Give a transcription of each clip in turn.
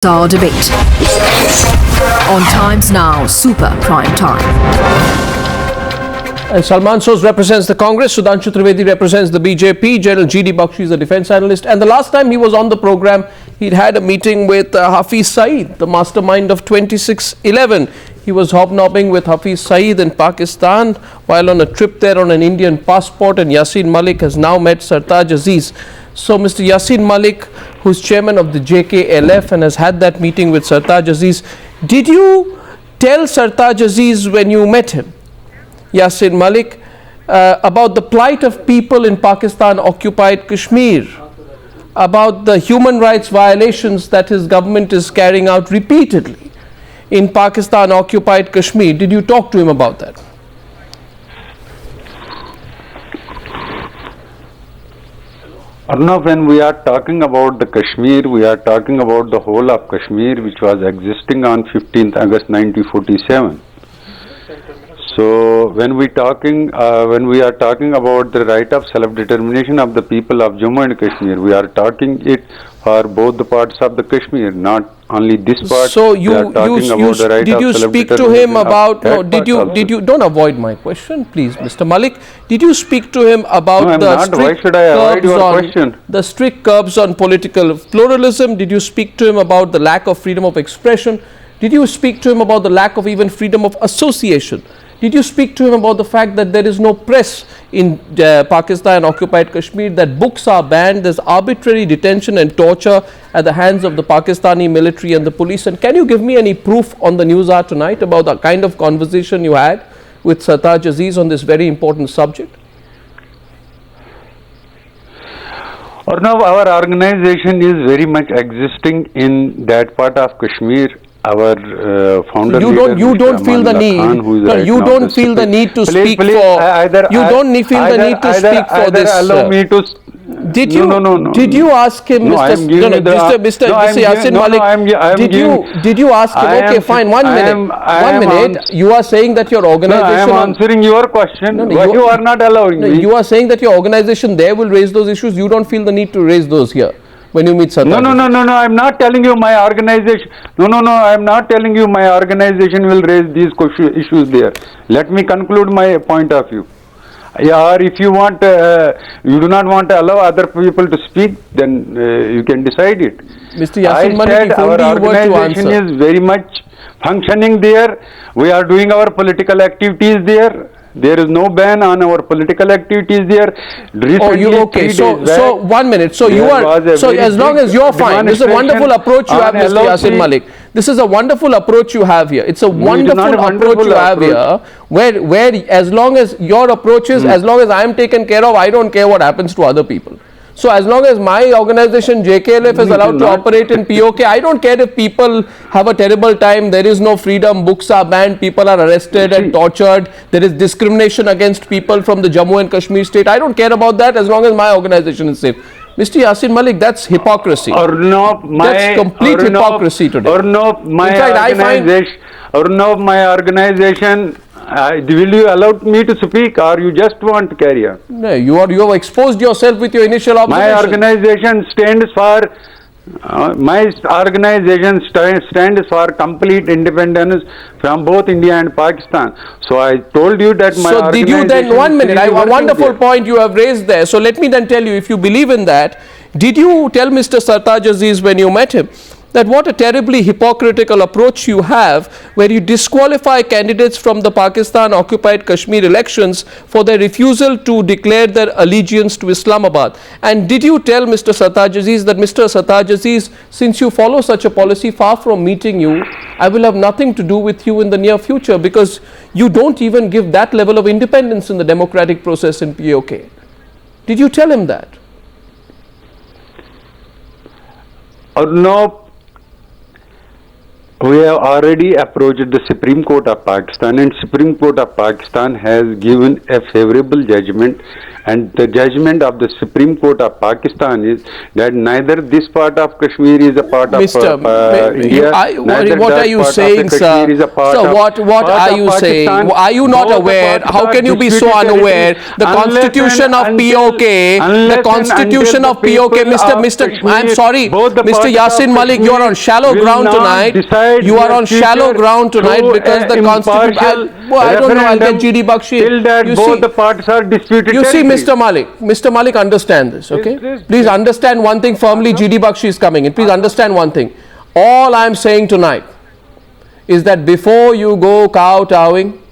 Our debate on Times Now Super Prime Time. And Salman Soz represents the Congress, Sudhanshu Trivedi represents the BJP, General G.D. Bakshi is the defense analyst, and the last time he was on the program, he'd had a meeting with Hafiz Saeed, the mastermind of 2611. He was hobnobbing with Hafiz Saeed in Pakistan while on a trip there on an Indian passport, and Yasin Malik has now met Sartaj Aziz. So Mr. Yasin Malik, who's chairman of the JKLF and has had that meeting with Sartaj Aziz, did you tell Sartaj Aziz when you met him, Yasin Malik, about the plight of people in Pakistan-occupied Kashmir, about the human rights violations that his government is carrying out repeatedly in Pakistan-occupied Kashmir? Did you talk to him about that? Arnav, when we are talking about the Kashmir, we are talking about the whole of Kashmir, which was existing on 15th August 1947. So when we are talking about the right of self-determination of the people of Jammu and Kashmir, we are talking it for both the parts of the Kashmir, not only this part. So did you speak to him about? No, did you? Don't avoid my question, please, Mr. Malik. Did you speak to him about the strict curbs on political pluralism? Did you speak to him about the lack of freedom of expression? Did you speak to him about the lack of even freedom of association? Did you speak to him about the fact that there is no press in Pakistan occupied Kashmir, that books are banned, there's arbitrary detention and torture at the hands of the Pakistani military and the police? And can you give me any proof on the News Hour tonight about the kind of conversation you had with Sartaj Aziz on this very important subject? Arnav, our organization is very much existing in that part of Kashmir. Our founder leader, you don't feel the need. You don't feel the need to speak for. You don't feel the need to speak for this. Allow me to. Did you? No. Did you ask him, Mr. Yasin Malik? Did you ask him? Okay, fine. 1 minute. 1 minute. You are saying that your organization. I am answering your question. But you are not allowing me. You are saying that your organization there will raise those issues. You don't feel the need to raise those here when you meet Sartaj? No, I'm not telling you my organization. No, I'm not telling you my organization will raise these issues there. Let me conclude my point of view. Yeah, or if you want, you do not want to allow other people to speak, then you can decide it. Mr. Yasin Malik, our organization is very much functioning there. We are doing our political activities there. There is no ban on our political activities there. Okay. So 1 minute. So you are. So as long as you're fine, this is a wonderful approach you have, Mr. Yasin Malik. This is a wonderful approach you have here. It's a wonderful approach you have here, where as long as your approach is, as long as I am taken care of, I don't care what happens to other people. So as long as my organization JKLF is allowed to operate in POK, I don't care if people have a terrible time, there is no freedom, books are banned, people are arrested and tortured, there is discrimination against people from the Jammu and Kashmir state. I don't care about that as long as my organization is safe. Mr. Yasin Malik, that's hypocrisy. That's complete hypocrisy today. My organization, will you allow me to speak, or you just want to carry on? No, you have exposed yourself with your initial observation. My organization stands for complete independence from both India and Pakistan. So I told you that my organization. So did you then? 1 minute. A wonderful point you have raised there. So let me then tell you, if you believe in that, did you tell Mr. Sartaj Aziz when you met him that what a terribly hypocritical approach you have, where you disqualify candidates from the Pakistan occupied Kashmir elections for their refusal to declare their allegiance to Islamabad? And did you tell Mr. Sartaj Aziz that, Mr. Sartaj Aziz, since you follow such a policy, far from meeting you, I will have nothing to do with you in the near future, because you don't even give that level of independence in the democratic process in POK? Did you tell him that? No. We have already approached the Supreme Court of Pakistan, and Supreme Court of Pakistan has given a favorable judgment, and the judgment of the Supreme Court of Pakistan is that neither this part of Kashmir is a part of India. What are you saying, sir? So what are you saying? Are you not aware? How can you be so unaware? The Constitution of POK, the Constitution of POK, I'm sorry, Mr. Yasin Malik, you are on shallow ground tonight. You are on shallow ground tonight because the Constitution. I don't know. I'll get GD Bakshi. Till that both the parts are disputed. You see, Mr. Malik, understand this, okay? Please understand one thing firmly. GD Bakshi is coming in. Please understand one thing. All I'm saying tonight is that before you go kowtowing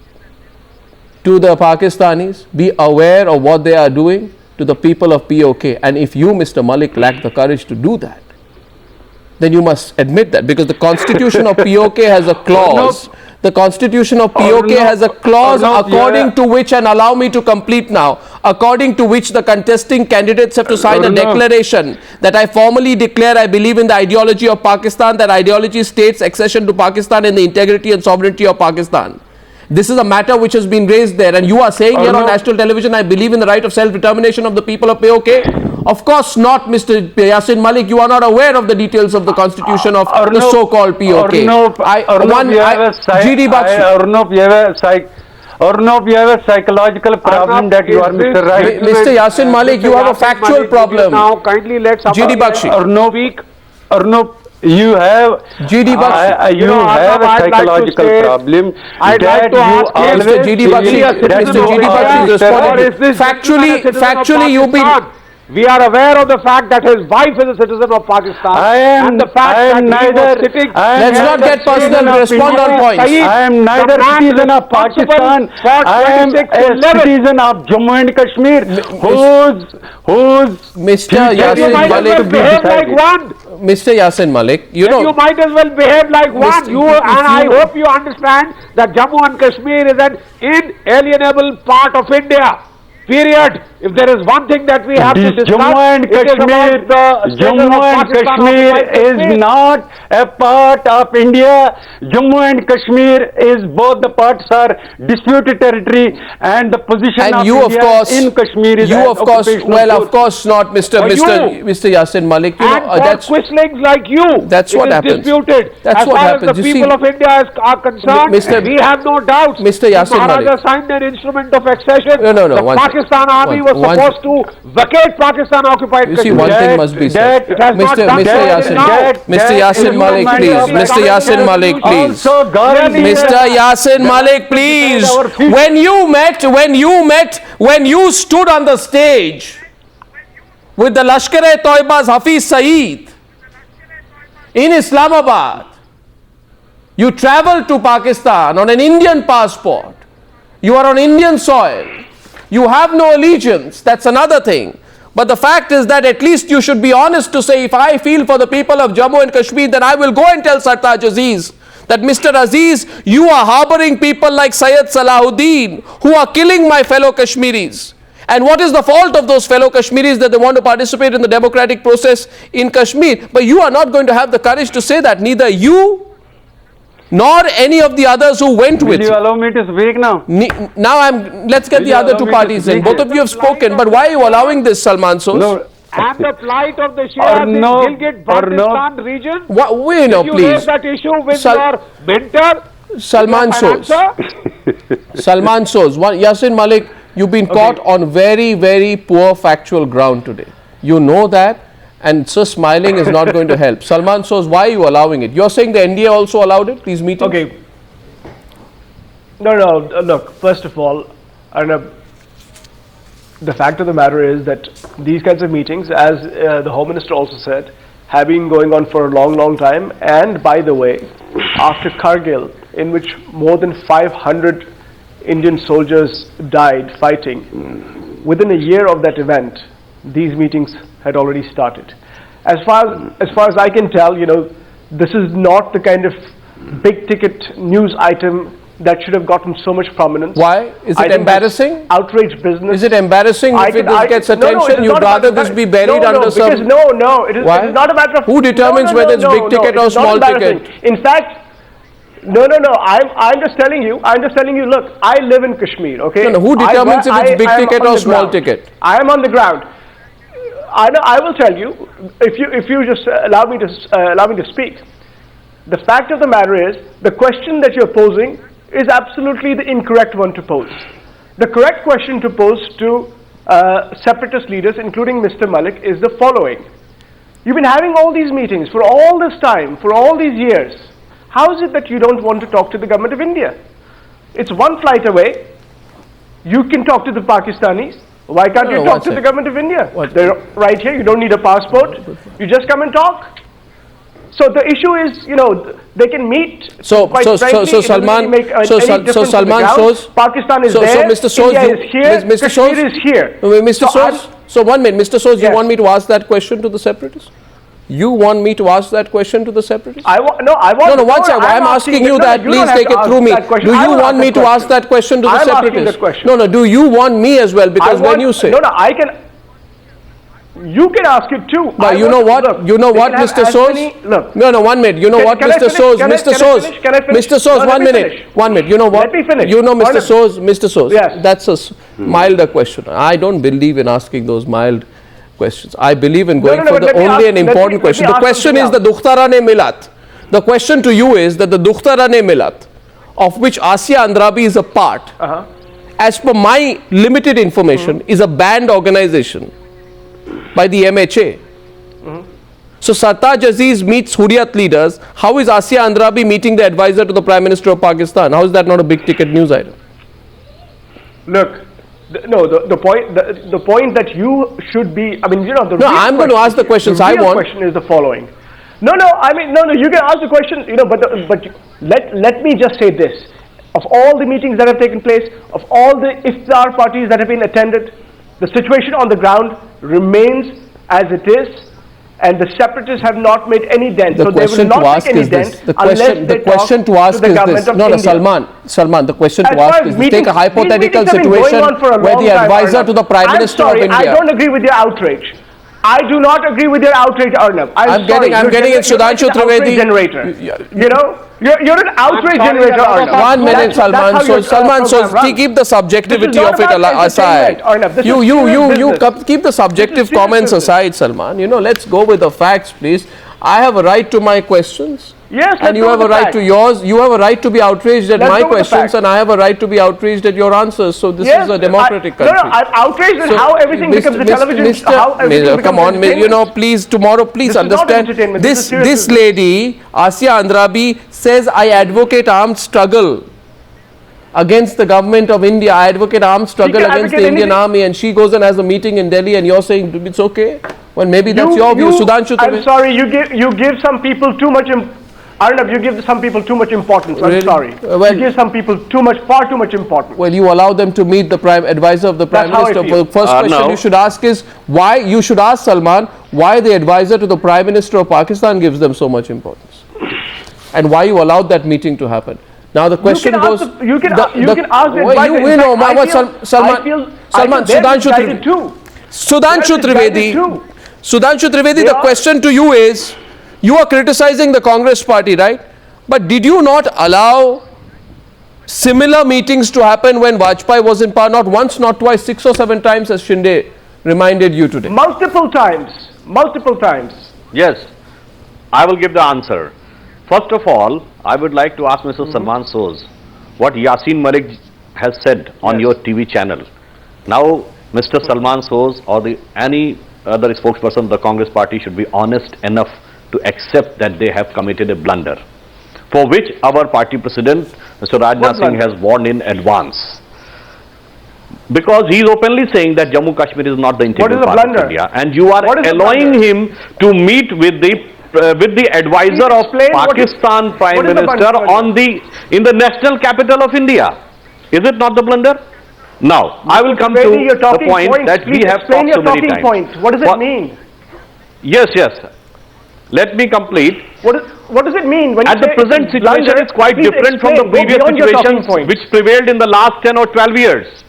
to the Pakistanis, be aware of what they are doing to the people of POK. And if you, Mr. Malik, lack the courage to do that, then you must admit that, because the Constitution of POK has a clause. The Constitution of POK has a clause according to which, and allow me to complete now, according to which the contesting candidates have to sign a declaration that I formally declare I believe in the ideology of Pakistan. That ideology states accession to Pakistan and the integrity and sovereignty of Pakistan. This is a matter which has been raised there, and you are saying here on national television, I believe in the right of self-determination of the people of POK. Of course not, Mr. Yasin Malik. You are not aware of the details of the constitution of the so-called POK. GD Bakshi. Arnab, you have a psychological problem that you are Mr. Right. Mr. Yasin Malik, you have a factual problem. Now, kindly let's GD Bakshi. Arnab, you have GD Bakshi. You have a psychological problem. I'd like to ask Mr. GD Bakshi. Mr. GD Bakshi is responding. Factually, you've been. We are aware of the fact that his wife is a citizen of Pakistan. And the fact that he was sitting. Let's not get personal. Respond on points. I am neither citizen of Pakistan. I am a citizen of Jammu and Kashmir. Whose Mr. Yasin Malik behave like one. Mr. Yasin Malik, you might as well behave like one. I hope you understand that Jammu and Kashmir is an inalienable part of India. Period. If there is one thing that we have to discuss, Jammu and Kashmir is not a part of India. Jammu and Kashmir is both the parts are disputed territory, and the position of India in Kashmir is of course not, Mr. Yasin Malik. That's Quislings like you. That's what happens. Disputed. That's what happens. As far as the people of India are concerned, we have no doubts. Mr. Yasin Malik. Maharaja signed an instrument of accession. No. The Pakistan Army was supposed to vacate Pakistan occupied Kashmir. You see, one thing must be said. Mr. Yasin Malik, please. Mr. Yasin Malik, please. Mr. Yasin Malik, please. When you stood on the stage with the Lashkar-e-Toiba's Hafiz Saeed in Islamabad, you traveled to Pakistan on an Indian passport. You are on Indian soil. You have no allegiance. That's another thing. But the fact is that at least you should be honest to say, if I feel for the people of Jammu and Kashmir, then I will go and tell Sartaj Aziz that, Mr. Aziz, you are harboring people like Syed Salahuddin who are killing my fellow Kashmiris. And what is the fault of those fellow Kashmiris that they want to participate in the democratic process in Kashmir? But you are not going to have the courage to say that. Neither you nor any of the others who went with you. Will you allow me to speak now? Let's get the other two parties in. Both of you have spoken, but why are you allowing this, Salman Soos? No. And the plight of the Shias in Gilgit-Baltistan region? Please. You raise that issue with your mentor? Salman Soos. Salman Soos. Yasin Malik, you've been caught on very, very poor factual ground today. You know that. And so smiling is not going to help. Salman Soos, why are you allowing it? You're saying the NDA also allowed it, these meetings? Okay. No, look, first of all, Arnab, the fact of the matter is that these kinds of meetings, as the Home Minister also said, have been going on for a long time. And by the way, after Kargil, in which more than 500 Indian soldiers died fighting, within a year of that event, these meetings had already started. As far as I can tell, this is not the kind of big ticket news item that should have gotten so much prominence. Why? Is it embarrassing? Outrage business. Is it embarrassing if it gets attention? You'd rather this be buried under some... No, it is not a matter of... Who determines whether it's big ticket or small ticket? In fact, No. I'm just telling you. Look, I live in Kashmir. Okay. No, who determines if it's big I am ticket on or the small ground. ticket? I am on the ground. I will tell you, if you just allow me to speak. The fact of the matter is, the question that you're posing is absolutely the incorrect one to pose. The correct question to pose to separatist leaders, including Mr. Malik, is the following. You've been having all these meetings for all this time, for all these years. How is it that you don't want to talk to the government of India? It's one flight away. You can talk to the Pakistanis. Why can't you talk to the government of India? They're right here. You don't need a passport. You just come and talk. So the issue is, they can meet. So Salman, Pakistan is there. Mr. Soz, India is here. Mr. Soz Kashmir is here. Mr. Soz. So 1 minute, Mr. Soz, you Yes. want me to ask that question to the separatists? You want me to ask that question to the separatists? I want. I'm asking you that. Please take it through me. Do you want me to ask that question to the separatists? No. Do you want me as well? Because when you say I can. You can ask it too. But you know what, Mr. Soz? No, 1 minute. You know what, Mr. Soz? Mr. Soz, Mr. Soz, 1 minute. 1 minute. You know what? Let me finish. You know, Mr. Soz. Yes. That's a milder question. I don't believe in asking those mild questions. I believe in going for the only and important question. The question is the Dukhtarane Milat. The question to you is that the Dukhtarane Milat, of which Asia Andrabi is a part, as per my limited information, is a banned organization by the MHA. So Sartaj Aziz meets Hurriyat leaders. How is Asia Andrabi meeting the advisor to the Prime Minister of Pakistan? How is that not a big ticket news item? Look, the point that you should be. I mean, I'm going to ask the questions I want. The question is the following. No. You can ask the question. But let me just say this: of all the meetings that have taken place, of all the iftar parties that have been attended, the situation on the ground remains as it is, and the separatists have not made any dent. The question to ask is this. The question to ask is this. No, Salman, the question to ask is this. Take a hypothetical situation where the advisor to the Prime Minister of India. I don't agree with your outrage. I do not agree with your outrage, Arnab. I'm getting it, Sudhanshu Trivedi. You're an outrage generator, Arnab. 1 minute, Salman. So Salman, keep the subjectivity of it aside. You keep the subjective comments aside, Salman. Let's go with the facts, please. I have a right to my questions. Yes, and you have a right to yours. You have a right to be outraged at my questions, and I have a right to be outraged at your answers. So this is a democratic country. No, I'm outraged at how everything becomes a television. Come on, please tomorrow, please understand. This lady, Asia Andrabi, says I advocate armed struggle against the government of India. I advocate armed struggle against the Indian army, and she goes and has a meeting in Delhi, and you're saying it's okay. Well, maybe that's your view, Sudhanshu. I'm sorry, you give some people too much. Arnab, you give some people too much importance. I'm sorry. You give some people far too much importance. Well, you allow them to meet the advisor of the Prime Minister. The first question you should ask is why. You should ask Salman why the advisor to the Prime Minister of Pakistan gives them so much importance, and why you allowed that meeting to happen. Now the question goes. You can ask the advisor. Salman, Sudhanshu Trivedi. The question to you is. You are criticizing the Congress party, right? But did you not allow similar meetings to happen when Vajpayee was in power? Not once, not twice, 6 or 7 times, as Shinde reminded you today. Multiple times. Yes, I will give the answer. First of all, I would like to ask Mr. Salman Soz what Yasin Malik has said on your TV channel. Now, Mr. Salman Soz or any other spokesperson of the Congress party should be honest enough to accept that they have committed a blunder, for which our party president, Mr. Rajnath Singh, has warned in advance. Because he is openly saying that Jammu Kashmir is not the integral part of India, and you are allowing him to meet with the advisor of Pakistan Prime Minister in the national capital of India. Is it not the blunder? Now, I will come to the point that we have talked so many times. What does it mean? Yes. Let me complete. What does it mean when at the present situation it's quite different from the previous situations which prevailed in the last 10 or 12 years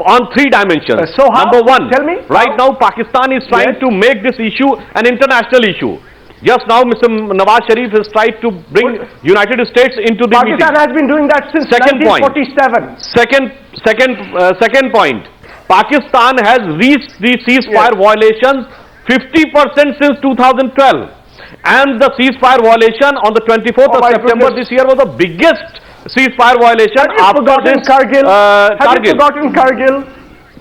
on 3 dimensions. So how? Number 1, tell me, right now Pakistan is trying to make this issue an international issue. Just now, Mr. Nawaz Sharif has tried to bring United States into the meeting. Pakistan has been doing that since Second point. 1947. Second point. Pakistan has reached the ceasefire violations 50% since 2012. And the ceasefire violation on the 24th of my September goodness. this year was the biggest ceasefire violation Have you after forgotten this Kargil? Have you Kargil. forgotten Kargil?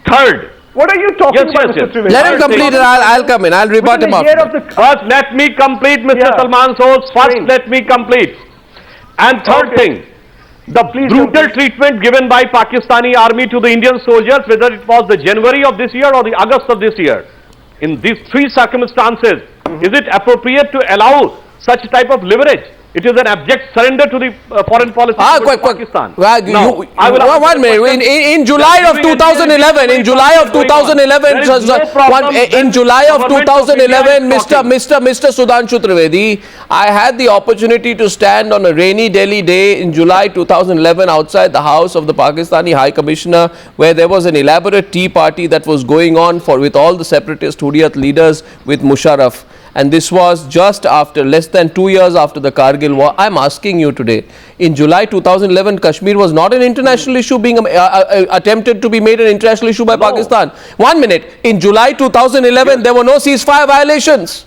Third. What are you talking Yes, about, yes, Mr. yes. Trivedi? Let him complete and I'll come in. I'll rebut Within him a after year that. of the First, let me complete, Mr. Yeah. Salman Soz. First, Fine. let me complete. And third Okay. thing, the brutal complete. treatment given by Pakistani army to the Indian soldiers, whether it was the January of this year or the August of this year. In these three circumstances, is it appropriate to allow such type of leverage? It is an abject surrender to the foreign policy of Pakistan. Well, Now, I will answer one the minute. question. In July of 2011, in July of 2011, There is no problem in when July of government of India 2011, is talking. Mr. Sudhanshu Trivedi, I had the opportunity to stand on a rainy Delhi day in July 2011 outside the house of the Pakistani High Commissioner, where there was an elaborate tea party that was going on with all the separatist Hurriyat leaders with Musharraf. And this was just after, less than 2 years after the Kargil war. I'm asking you today, in July 2011, Kashmir was not an international issue being attempted to be made an international issue by Pakistan. 1 minute. In July 2011, there were no ceasefire violations.